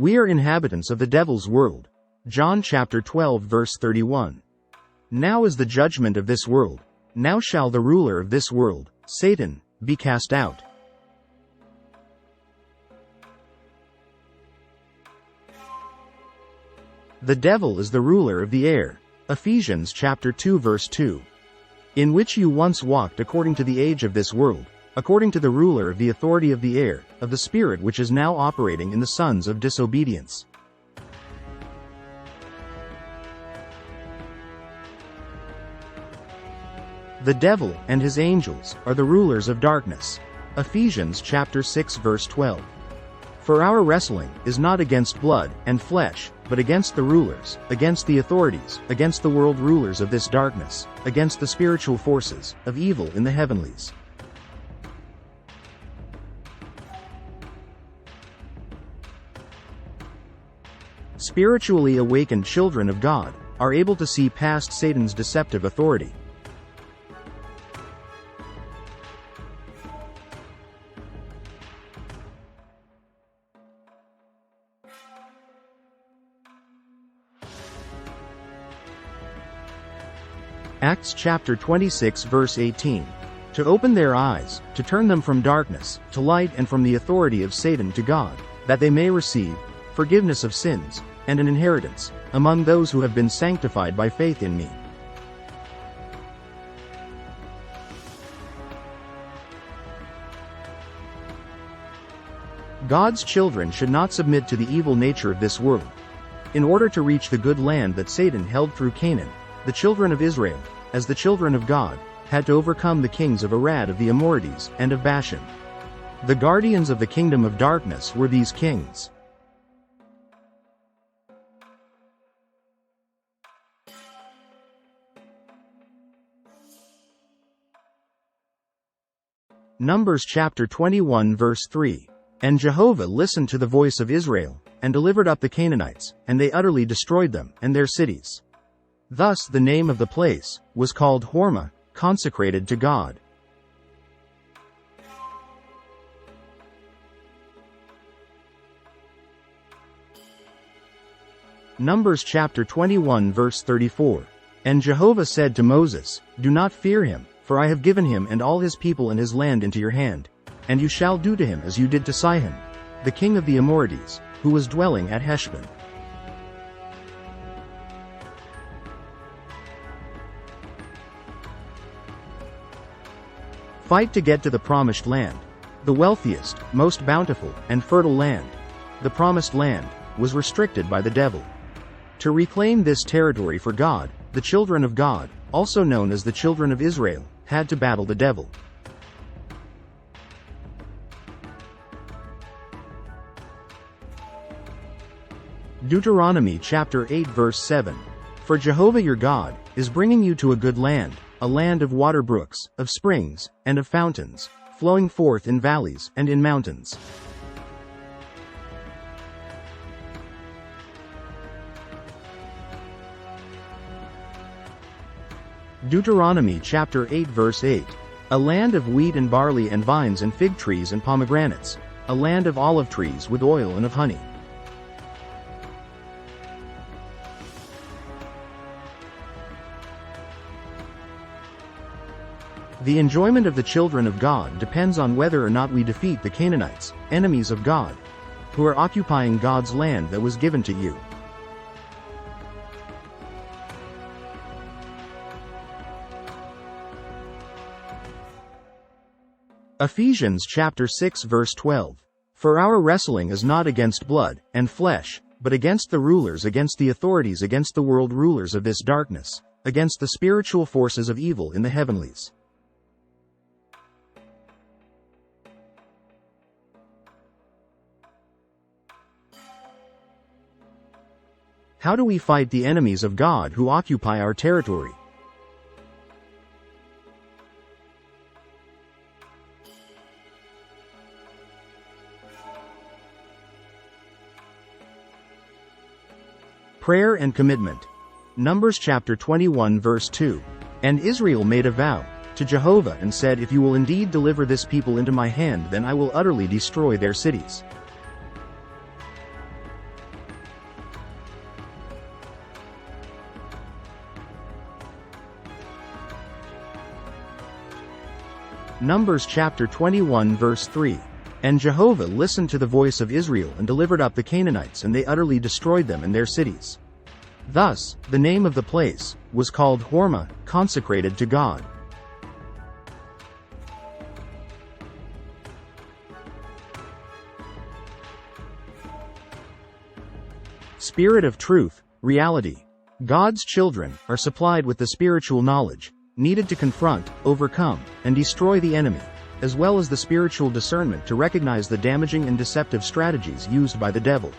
We are inhabitants of the devil's world. John chapter 12 verse 31. Now is the judgment of this world. Now shall the ruler of this world, Satan, be cast out. The devil is the ruler of the air. Ephesians chapter 2 verse 2. In which you once walked according to the age of this world, according to the ruler of the authority of the air, of the spirit which is now operating in the sons of disobedience. The devil and his angels are the rulers of darkness. Ephesians chapter 6 verse 12. For our wrestling is not against blood and flesh, but against the rulers, against the authorities, against the world rulers of this darkness, against the spiritual forces of evil in the heavenlies. Spiritually awakened children of God are able to see past Satan's deceptive authority. Acts chapter 26 verse 18. To open their eyes, to turn them from darkness to light and from the authority of Satan to God, that they may receive forgiveness of sins, and an inheritance among those who have been sanctified by faith in me. God's children should not submit to the evil nature of this world. In order to reach the good land that Satan held through Canaan, the children of Israel, as the children of God, had to overcome the kings of Arad of the Amorites and of Bashan. The guardians of the kingdom of darkness were these kings. Numbers chapter 21 verse 3. And Jehovah listened to the voice of Israel, and delivered up the Canaanites, and they utterly destroyed them and their cities. Thus the name of the place was called Hormah, consecrated to God. Numbers chapter 21 verse 34. And Jehovah said to Moses, Do not fear him, for I have given him and all his people and his land into your hand, and you shall do to him as you did to Sihon, the king of the Amorites, who was dwelling at Heshbon. Fight to get to the promised land. The wealthiest, most bountiful, and fertile land. The promised land was restricted by the devil. To reclaim this territory for God, the children of God, also known as the children of Israel, had to battle the devil. Deuteronomy chapter 8 verse 7. For Jehovah your God is bringing you to a good land, a land of water brooks, of springs, and of fountains, flowing forth in valleys and in mountains. Deuteronomy chapter 8 verse 8. A land of wheat and barley and vines and fig trees and pomegranates, a land of olive trees with oil and of honey. The enjoyment of the children of God depends on whether or not we defeat the Canaanites, enemies of God, who are occupying God's land that was given to you. Ephesians chapter 6 verse 12. For our wrestling is not against blood and flesh, but against the rulers, against the authorities, against the world rulers of this darkness, against the spiritual forces of evil in the heavenlies. How do we fight the enemies of God who occupy our territory? Prayer and commitment. Numbers chapter 21 verse 2. And Israel made a vow to Jehovah and said, If you will indeed deliver this people into my hand, then I will utterly destroy their cities. Numbers chapter 21 verse 3. And Jehovah listened to the voice of Israel and delivered up the Canaanites, and they utterly destroyed them and their cities. Thus, the name of the place was called Hormah, consecrated to God. Spirit of truth, reality. God's children are supplied with the spiritual knowledge needed to confront, overcome, and destroy the enemy, as well as the spiritual discernment to recognize the damaging and deceptive strategies used by the devil.